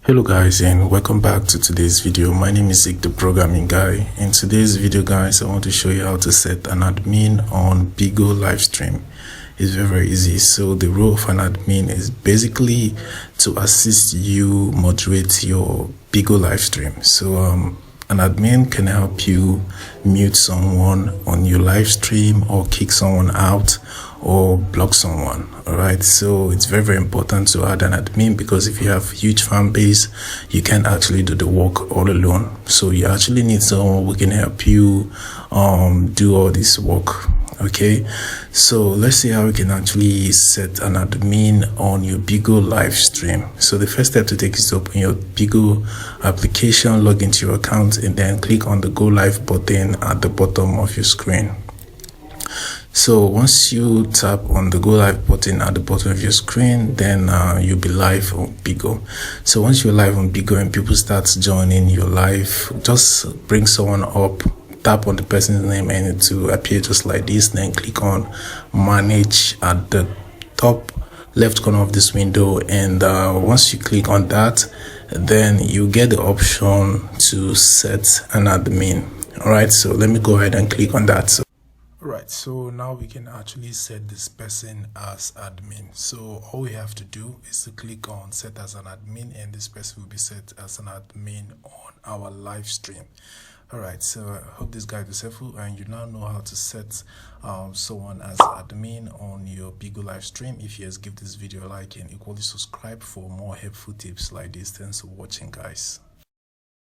Hello guys, and welcome back to today's video. My name is Zeke, the programming guy. In today's video guys, I want to show you how to set an admin on BIGO livestream. It's very easy. So the role of an admin is basically to assist you moderate your BIGO livestream. So an admin can help you mute someone on your live stream or kick someone out or block someone. All right, so it's very important to add an admin, because if you have huge fan base, you can't actually do the work all alone. So you actually need someone who can help you do all this work. Okay, so let's see how we can actually set an admin on your BIGO live stream. So the first step to take is to open your BIGO application, log into your account, and then click on the go live button at the bottom of your screen. So once you tap on the go live button at the bottom of your screen, then you'll be live on BIGO. So once you're live on BIGO and people start joining your live, just bring someone up, tap on the person's name and it will appear just like this. Then click on manage at the top left corner of this window, and once you click on that, then you get the option to set an admin. All right, so let me go ahead and click on that. Right, so now we can actually set this person as admin. So all we have to do is to click on set as an admin, and this person will be set as an admin on our live stream. All right, so I hope this guide was helpful and you now know how to set someone as admin on your BIGO live stream. If yes, give this video a like and equally subscribe for more helpful tips like this. Thanks for watching, guys.